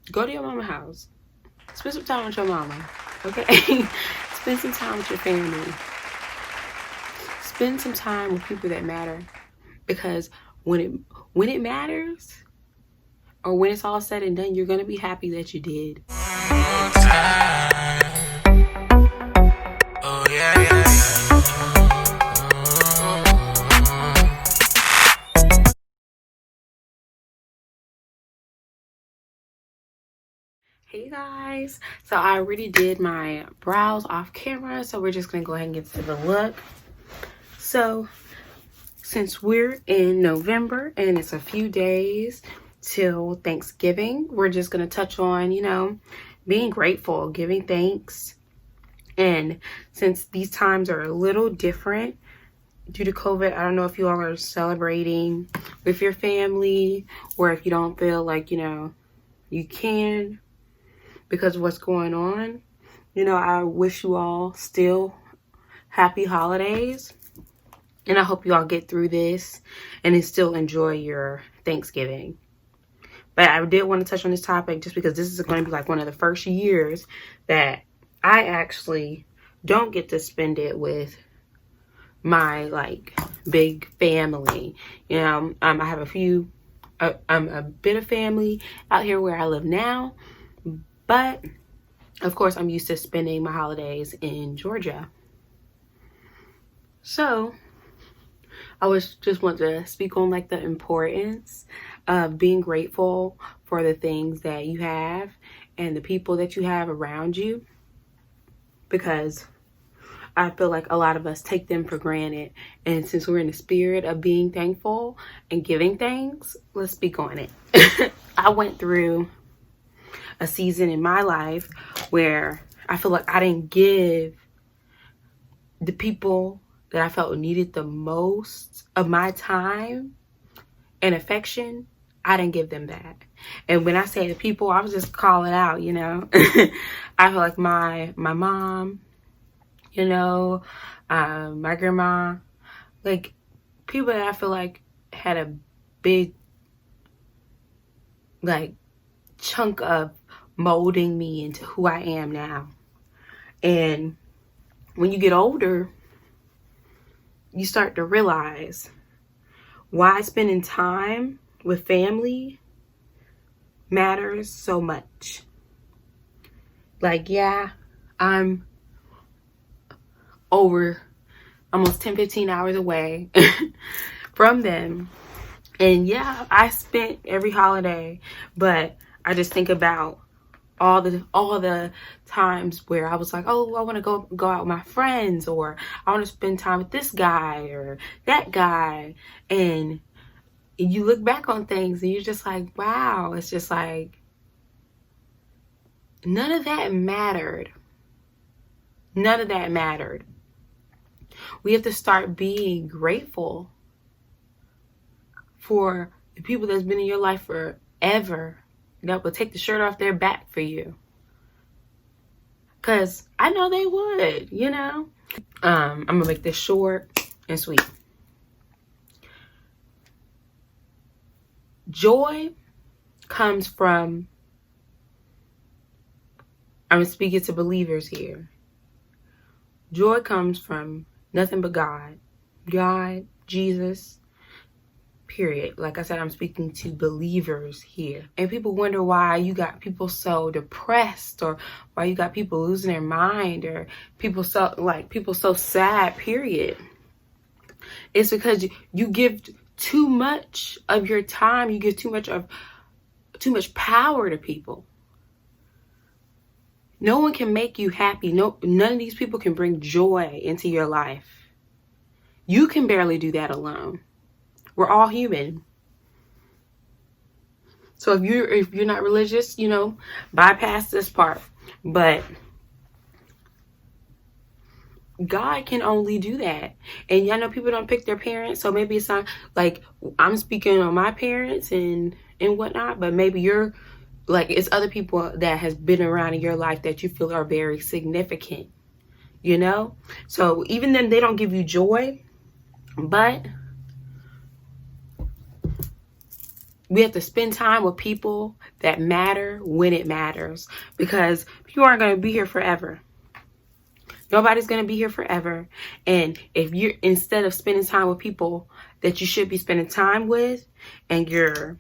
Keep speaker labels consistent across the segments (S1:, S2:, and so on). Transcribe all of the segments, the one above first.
S1: Go to your mama's house. Spend some time with your mama. Okay? Spend some time with your family. Spend some time with people that matter. Because when it matters, or when it's all said and done, you're gonna be happy that you did. Oh, yeah, Hey guys, so I already did my brows off camera, so we're just gonna go ahead and get to the look. So since we're in November and it's a few days till Thanksgiving, we're just gonna touch on, being grateful, giving thanks. And since these times are a little different due to COVID, I don't know if you all are celebrating with your family, or if you don't feel like, you can because of what's going on. I wish you all still happy holidays. And I hope you all get through this and then still enjoy your Thanksgiving. But I did want to touch on this topic just because this is going to be like one of the first years that I actually don't get to spend it with my like big family. I have I'm a bit of family out here where I live now, but of course I'm used to spending my holidays in Georgia. So I just want to speak on like the importance of being grateful for the things that you have and the people that you have around you, because I feel like a lot of us take them for granted. And since we're in the spirit of being thankful and giving thanks, let's speak on it. I went through a season in my life where I feel like I didn't give the people that I felt needed the most of my time and affection. I didn't give them that. And when I say the people, I was just calling out, I feel like my mom, my grandma, like people that I feel like had a big like chunk of molding me into who I am now. And when you get older, you start to realize why spending time with family matters so much. Like, yeah, I'm over almost 10-15 hours away from them. And yeah, I spent every holiday, but I just think about all the times where I was like, oh, I want to go out with my friends, or I want to spend time with this guy or that guy. And you look back on things and you're just like, wow, it's just like none of that mattered. None of that mattered. We have to start being grateful for the people that's been in your life forever, that will take the shirt off their back for you. Because I know they would, I'm going to make this short and sweet. Joy comes from, I'm speaking to believers here. Joy comes from nothing but God. God, Jesus, period. Like I said, I'm speaking to believers here. And people wonder why you got people so depressed, or why you got people losing their mind, or people so sad, period. It's because you give too much of your time, you give too much power to people. No one can make you happy. None of these people can bring joy into your life. You can barely do that alone. We're all human. So if you're not religious, bypass this part. But God can only do that. And I know people don't pick their parents, so maybe it's not like I'm speaking on my parents and whatnot, but maybe you're like, it's other people that has been around in your life that you feel are very significant, So even then, they don't give you joy, but We have to spend time with people that matter when it matters, because you aren't going to be here forever. Nobody's going to be here forever. And if you're, instead of spending time with people that you should be spending time with, and you're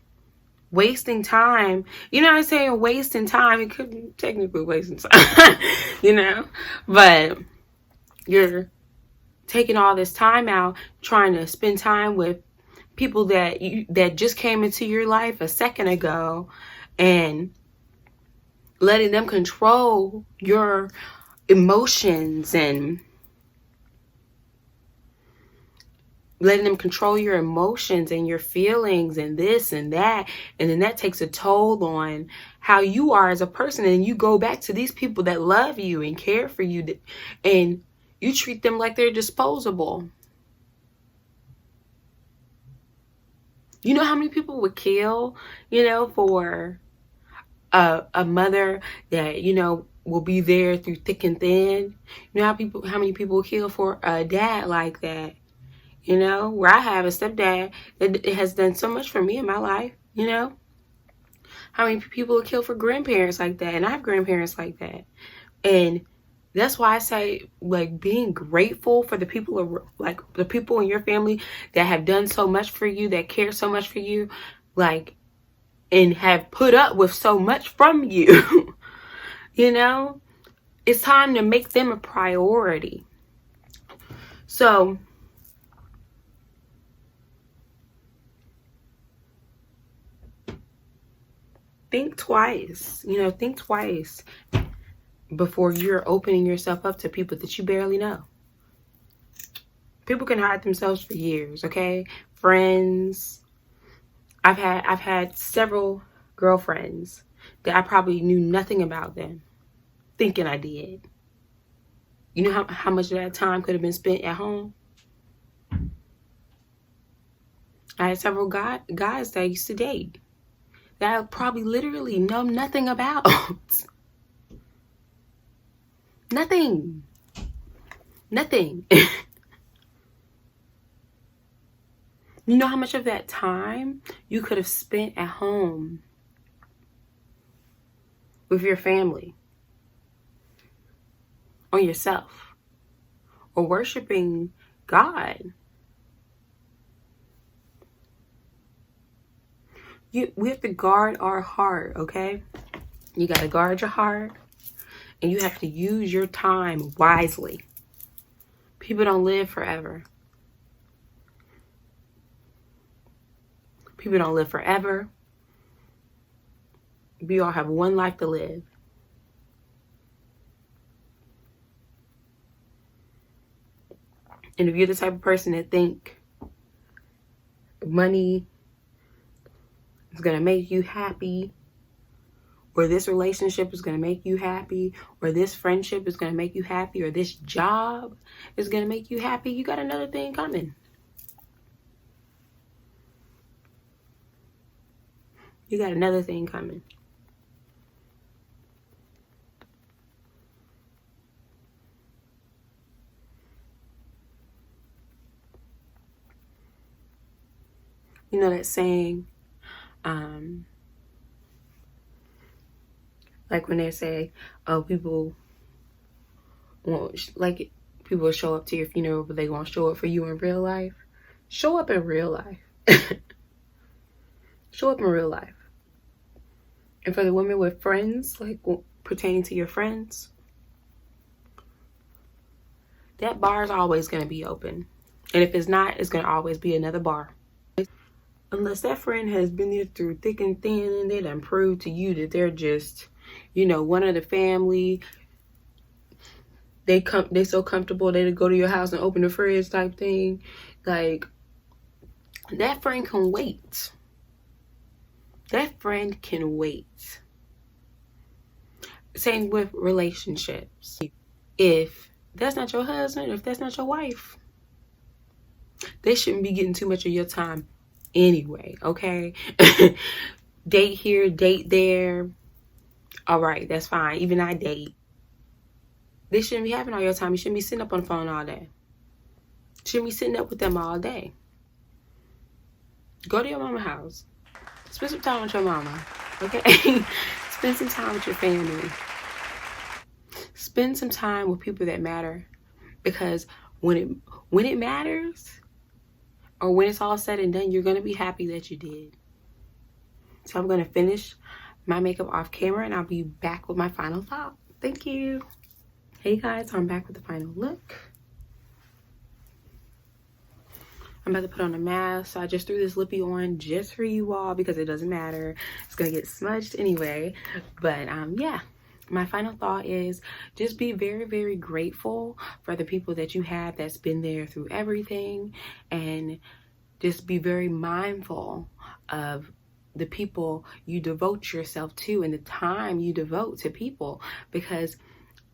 S1: wasting time, you know what I'm saying? Wasting time. It could be technically wasting time, you know, but you're taking all this time out trying to spend time with people that just came into your life a second ago, and letting them control your emotions, and letting them control your emotions and your feelings and this and that. And then that takes a toll on how you are as a person. And you go back to these people that love you and care for you, and you treat them like they're disposable. You know how many people would kill, you know, for a mother that, you know, will be there through thick and thin? You know how many people kill for a dad like that? You know, where I have a stepdad that has done so much for me in my life, you know? How many people will kill for grandparents like that? And I have grandparents like that. And that's why I say, like, being grateful for the people, like the people in your family that have done so much for you, that care so much for you, like, and have put up with so much from you. You know, it's time to make them a priority. So think twice, you know, think twice before you're opening yourself up to people that you barely know. People can hide themselves for years, okay? Friends. I've had several girlfriends that I probably knew nothing about them, thinking I did. You know how much of that time could have been spent at home? I had several guys that I used to date that I probably literally know nothing about. Nothing. You know how much of that time you could have spent at home with your family, on yourself, or worshiping God. We have to guard our heart, okay? You got to guard your heart, and you have to use your time wisely. People don't live forever. People don't live forever. We all have one life to live. And if you're the type of person that think money is going to make you happy, or this relationship is going to make you happy, or this friendship is going to make you happy, or this job is going to make you happy, you got another thing coming. You got another thing coming. You know that saying, like when they say, oh, people won't, like, people will show up to your funeral, but they won't show up for you in real life. Show up in real life. Show up in real life. And for the women with friends, like pertaining to your friends, that bar is always going to be open. And if it's not, it's going to always be another bar. Unless that friend has been there through thick and thin, and they done proved to you that they're just, you know, one of the family. They so comfortable they go to your house and open the fridge type thing. Like, that friend can wait. That friend can wait. Same with relationships. If that's not your husband, if that's not your wife, they shouldn't be getting too much of your time anyway, okay? Date here, date there. All right, that's fine. Even I date. They shouldn't be having all your time. You shouldn't be sitting up on the phone all day. You shouldn't be sitting up with them all day. Go to your mama's house. Spend some time with your mama, okay? Spend some time with your family. Spend some time with people that matter, because when it matters, or when it's all said and done, you're gonna be happy that you did. So I'm gonna finish my makeup off camera and I'll be back with my final thought. Thank you. Hey guys, I'm back with the final look. I'm about to put on a mask. So I just threw this lippy on just for you all because it doesn't matter. It's gonna get smudged anyway. But yeah, my final thought is just be very, very grateful for the people that you have that's been there through everything, and just be very mindful of the people you devote yourself to and the time you devote to people. Because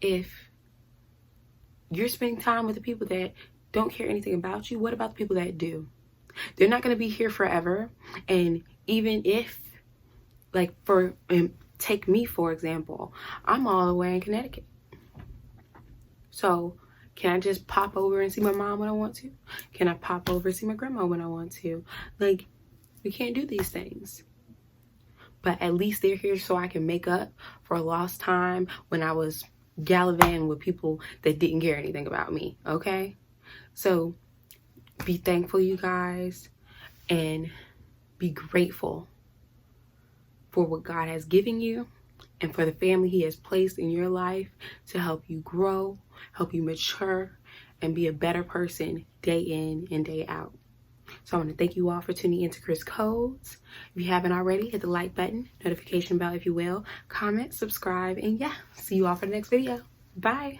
S1: if you're spending time with the people that don't care anything about you, what about the people that do? They're not going to be here forever. And even if, like, take me for example, I'm all the way in Connecticut. So can I just pop over and see my mom when I want to? Can I pop over and see my grandma when I want to? Like, we can't do these things. But at least they're here so I can make up for lost time when I was gallivanting with people that didn't care anything about me, okay? So be thankful, you guys, and be grateful for what God has given you and for the family he has placed in your life to help you grow, help you mature, and be a better person day in and day out. So I want to thank you all for tuning into Chris Codes. If you haven't already, hit the like button, notification bell if you will, comment, subscribe, and yeah, see you all for the next video. Bye.